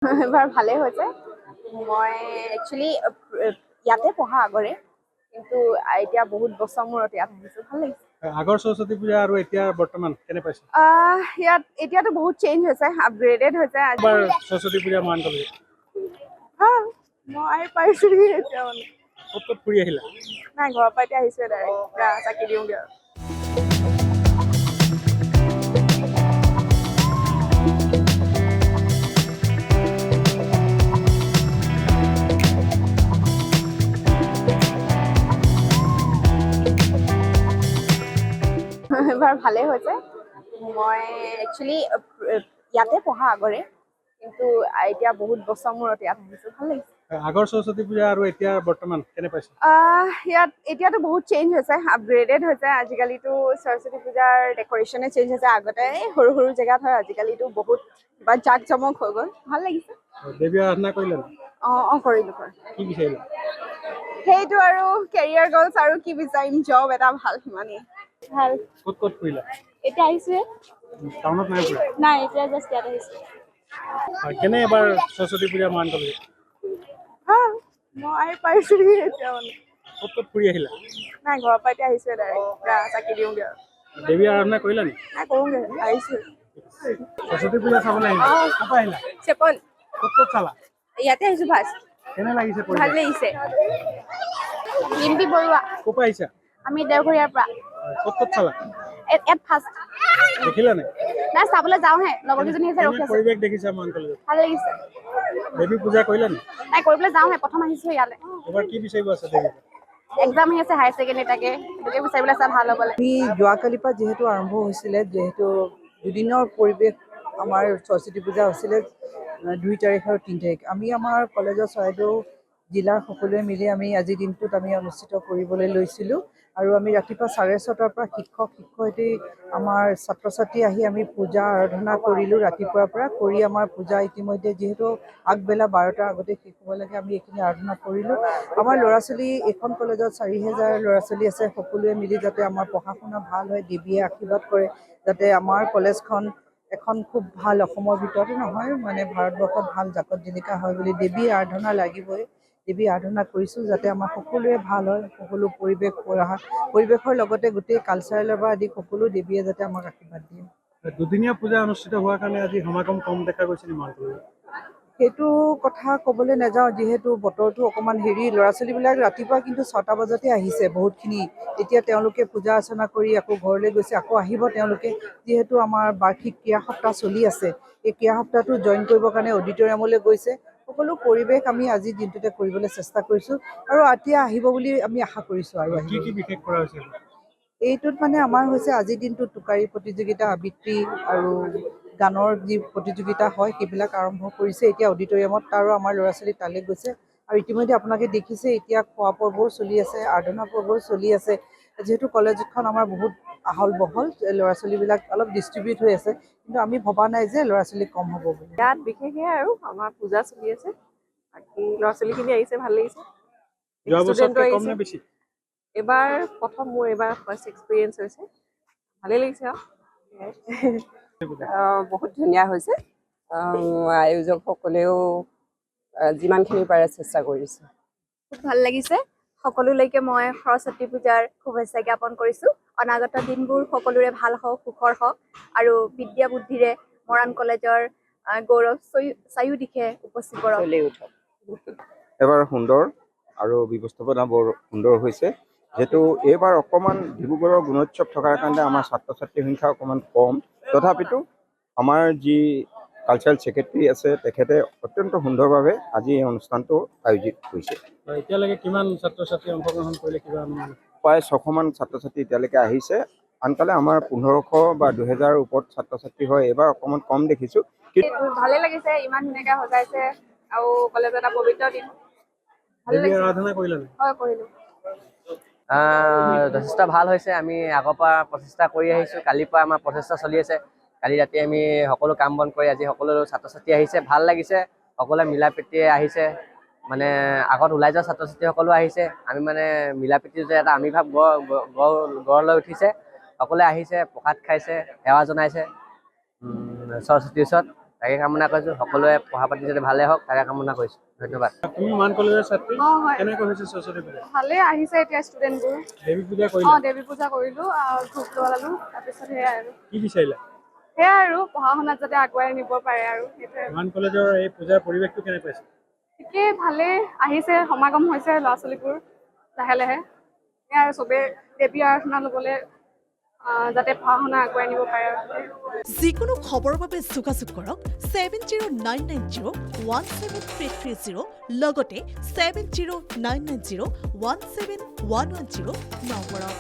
এবাৰ ভালেই হৈছে। মই একচুৱেলি ইয়াতে পঢ়া আগৰে, কিন্তু এতিয়া বহুত বছৰ মূৰত ইয়াত আহিছোঁ, ভাল লাগিছে। আগৰ সৰস্বতী পূজা আৰু এতিয়া বৰ্তমান কেনে পাইছে? ইয়াত এতিয়াতো বহুত চেঞ্জ হৈছে, আপগ্ৰেডেড হৈছে। এবাৰ সৰস্বতী পূজা মহান কলেজ ভাল, মই পাইছোহি এতিয়া মানে। ক'ত ক'ত ফুৰি আহিলা? নাই, ঘৰৰ পৰা এতিয়া আহিছোৱে ডাইৰেক্ট, চাকি দিওঁগৈ আৰু। এবাৰ ভালেই হৈছে। মই একচুৱেলি ইয়াতে পঢ়া আগৰে, কিন্তু এতিয়া বহুত বছৰ মূৰত ইয়াত আহিছোঁ, ভাল লাগিছে। আগৰ সৰস্বতী পূজা আৰু এতিয়া বৰ্তমান কেনে পাইছে? ইয়াত এতিয়াতো বহুত চেঞ্জ হৈছে, আপগ্ৰেডেড হৈছে। আজিকালিতো সৰস্বতী পূজাৰ ডেক'ৰেশ্যনে চেঞ্জ হৈছে। আগতে সৰু সৰু জেগাত হয়, আজিকালিতো বহুত কিবা জাক জমক হৈ গ'ল, ভাল লাগিছে। দেৱী আৰাধনা কৰিলে? কৰিলোঁ। কি বিচাৰিলা? সেইটো আৰু কেৰিয়াৰ গ'লছ, আৰু কি বিচাৰিম, জব এটা ভাল, সিমানেই। ভাল। ক'ত ক'ত ফুৰিলা? এতিয়া আহিছোঁহে। টাউনত নাই ফুৰা? নাই, এতিয়া জাষ্ট ইয়াত আহিছোঁ। কেনে এবাৰ সৰস্বতী পূজা মহান কলেজ? ভাল, মই পাইছোহি এতিয়া মানে। ক'ত ক'ত ফুৰি আহিলা? নাই, ঘৰৰ পৰা এতিয়া আহিছোৱে ডাইৰেক্ট, চাকি দিওঁগৈ আৰু। দেৱী আৰাধনা কৰিলা নি? নাই, কৰোঁগৈ, আহিছোঁ। সৰস্বতী পূজা চাবলৈ আহিলা? ক'ৰ পৰা আহিলা? চেপল। ক'ত ক'ত চালা? ইয়াতে আহিছোঁ ফাৰ্ষ্ট। কেনে লাগিছে? ভাল লাগিছে। ৰিম্পী বৰুৱা। ক'ৰ পৰা আহিছা? আমি দেওঘৰীয়াৰ পৰা। ক'ত ক'ত চালা? ইয়াত ফাৰ্ষ্ট। দেখিলা নাই? নাই, চাবলৈ যাওঁহে, লগৰকেইজনী আছে, ৰখি আছে। পৰিৱেশ দেখিছা মহান কলেজত? ভাল লাগিছে। দেৱী পূজা কৰিলা নি? নাই, কৰিবলৈ যাওঁহে, প্ৰথম আহিছোঁ ইয়ালৈ। এবাৰ কি বিচাৰিব আছে দেৱী? এক্সাম আহি আছে, হায়াৰ ছেকেণ্ডেৰী, তাকে সেইটোকে বিচাৰিবলৈ আছে, ভাল হ'বলৈ। যোৱাকালিৰ পৰা যিহেতু আৰম্ভ হৈছিলে, যিহেতু দুদিনৰ পৰিৱেশ আমাৰ সৰস্বতী পূজা হৈছিলে 2 তাৰিখ আৰু 3 তাৰিখ। আমি আমাৰ কলেজৰ চৰাইদেউ জিলাৰ সকলোৱে মিলি আমি আজিৰ দিনটোত আমি অনুষ্ঠিত কৰিবলৈ লৈছিলোঁ। আৰু আমি ৰাতিপুৱা 6:30 পৰা শিক্ষয়িত্ৰী আমাৰ ছাত্ৰ ছাত্ৰী আহি আমি পূজা আৰাধনা কৰিলোঁ ৰাতিপুৱাৰ পৰা। কৰি আমাৰ পূজা ইতিমধ্যে যিহেতু আগবেলা 12টাৰ আগতে শেষ হ'ব লাগে, আমি এইখিনি আৰাধনা কৰিলোঁ। আমাৰ ল'ৰা ছোৱালী, এইখন কলেজত 4,000 ল'ৰা ছোৱালী আছে, সকলোৱে মিলি যাতে আমাৰ পঢ়া শুনা ভাল হয়, দেৱীয়ে আশীৰ্বাদ কৰে, যাতে আমাৰ কলেজখন এখন খুব ভাল, অসমৰ ভিতৰতে নহয় মানে ভাৰতবৰ্ষত ভাল জাকত জিলিকা হয় বুলি দেৱী আৰাধনা লাগিবই। দেৱী আৰাধনা কৰিছোঁ যাতে আমাৰ সকলোৰে ভাল হয়, সকলো পৰিৱেশৰ লগতে গোটেই কালচাৰেলৰ পৰা আদি সকলো দেৱীয়ে যাতে আমাক আশীৰ্বাদ দিয়ে। দুদিনীয়া পূজা অনুষ্ঠিত হোৱাৰ কাৰণে আজি সমাগম কম দেখা গৈছে নি মহান কলেজত? সেইটো কথা ক'বলৈ নাযাওঁ, যিহেতু বতৰটো অকণমান ল'ৰা ছোৱালীবিলাক ৰাতিপুৱা কিন্তু 6টা বজাতে আহিছে বহুতখিনি। এতিয়া তেওঁলোকে পূজা অৰ্চনা কৰি আকৌ ঘৰলৈ গৈছে, আকৌ আহিব তেওঁলোকে। যিহেতু আমাৰ বাৰ্ষিক ক্ৰীড়া সপ্তাহ চলি আছে, এই ক্ৰীড়া সপ্তাহটো জইন কৰিবৰ কাৰণে অডিটৰিয়ামলৈ গৈছে। সকলো পৰিৱেশ আমি আজিৰ দিনটোতে কৰিবলৈ চেষ্টা কৰিছোঁ আৰু এতিয়া আহিব বুলি আমি আশা কৰিছোঁ। আৰু কি কি বিশেষ কৰা হৈছে? এইটোত মানে আমাৰ হৈছে আজিৰ দিনটোত টোকাৰী প্ৰতিযোগিতা, আবৃত্তি আৰু গানৰ যি প্ৰতিযোগিতা হয় সেইবিলাক আৰম্ভ কৰিছে এতিয়া অডিটৰিয়ামত, আৰু আমাৰ ল'ৰা ছোৱালী তালৈ গৈছে। আৰু ইতিমধ্যে আপোনালোকে দেখিছে এতিয়া খোৱা পৰ্বও চলি আছে, আৰাধনা পৰ্বও চলি আছে। যিহেতু কলেজখন আমাৰ বহুত আহল বহল, ল'ৰা ছোৱালীবিলাক অলপ ডিষ্ট্ৰিবিউট হৈ আছে, কিন্তু আমি ভবা নাই যে ল'ৰা ছোৱালী কম হ'ব বুলি। ইয়াত বিশেষকৈ আৰু আমাৰ পূজা চলি আছে, বাকী ল'ৰা ছোৱালীখিনি আহিছে, ভাল লাগিছে। যোৱা ষ্টুডেণ্টো বছৰতকৈ কম আহিছে। নে বেছি? এইবাৰ প্ৰথম, মোৰ এইবাৰ ফাৰ্ষ্ট এক্সপিৰিয়েঞ্চ হৈছে, ভালেই লাগিছে আৰু। বহুত ধুনীয়া হৈছে। আয়োজকসকলেও যিমানখিনি পাৰে চেষ্টা কৰিছে। খুব ভাল লাগিছে। সকলোলৈকে মই সৰস্বতী পূজাৰ শুভেচ্ছা জ্ঞাপন কৰিছোঁ। অনাগত দিনবোৰ সকলোৰে ভাল হওক, সুখৰ হওক, আৰু বিদ্যা বুদ্ধিৰে মৰাণ কলেজৰ গৌৰৱ চাৰিওদিশে উপচি পৰক। এবাৰ সুন্দৰ আৰু ব্যৱস্থাপনা বৰ সুন্দৰ হৈছে। যিহেতু এইবাৰ অকণমান ডিব্ৰুগড়ৰ গুণোৎসৱ থকাৰ কাৰণে আমাৰ ছাত্ৰ ছাত্ৰীৰ সংখ্যা অকণমান কম, তথাপিতো আমাৰ যি কালচাৰেল ছেক্ৰেটাৰী আছে তেখেতে অত্যন্ত সুন্দৰভাৱে আজি এই অনুষ্ঠানটো আয়োজিত কৰিছে। এতিয়ালৈকে কিমান ছাত্ৰ ছাত্ৰী অংশগ্ৰহণ কৰিলে কিবা অনুমান? প্ৰায় 600মান ছাত্ৰ ছাত্ৰী এতিয়ালৈকে আহিছে। আনকালে আমাৰ 1500 বা 2000ৰ ওপৰত ছাত্ৰ ছাত্ৰী হয়, এইবাৰ অকণমান কম দেখিছোঁ। ভালে লাগিছে, ইমান ধুনীয়াকৈ সজাইছে, আৰু কলেজত এটা পবিত্ৰ দিন। দেৱী আৰাধনা কৰিলা নি? হয়, কৰিলোঁ। যথেষ্ট ভাল হৈছে। আমি আগৰ পৰা প্ৰচেষ্টা কৰি আহিছোঁ, কালিৰ পৰা আমাৰ প্ৰচেষ্টা চলি আছে। কালি ৰাতি আমি সকলো কাম বন কৰি আজি সকলো ছাত্ৰ ছাত্ৰী আহিছে, ভাল লাগিছে। সকলোৱে মিলা প্ৰীতিৰে আহিছে, মানে আগত ওলাই যোৱা ছাত্ৰ ছাত্ৰীসকলো আহিছে। আমি মানে মিলা প্ৰীতিৰ যে এটা আবিৰ্ভাৱ গঢ় লৈ উঠিছে। সকলোৱে আহিছে, প্ৰসাদ খাইছে, সেৱা জনাইছে সৰস্বতীৰ ওচৰত। তাকে কামনা কৰিছোঁ সকলোৱে পঢ়া পাতি যাতে ভালে হওক তাকে কামনা কৰিছোঁ ধন্যবাদ তুমি মান কলেজৰ ছাত্ৰী হয় কেনেকৈ হৈছে সৰস্বতী পূজা ভালে আহিছে এতিয়া ষ্টুডেণ্টবোৰ দেৱী পূজা কৰিলা দেৱী পূজা কৰিলোঁ ধূপ জ্বলালোঁ তাৰপিছত সেয়াই আৰু কি বিচাৰিলা পঢ়া শুনাত যাতে আগুৱাই নিব পাৰে আৰু সেইটোৱে মান কলেজৰ এই পূজাৰ পৰিৱেশটো কেনে পাইছে ঠিকেই ভালে আহিছে সমাগম হৈছে ল'ৰা ছোৱালীবোৰ লাহে লাহে সেয়াই আৰু চবেই দেৱী আৰাধনা ল'বলৈ যাতে পঢ়া শুনা আগুৱাই নিব পাৰে আৰু যিকোনো খবৰৰ বাবে যোগাযোগ কৰক 7099017330 লগতে 7099017110 নম্বৰত।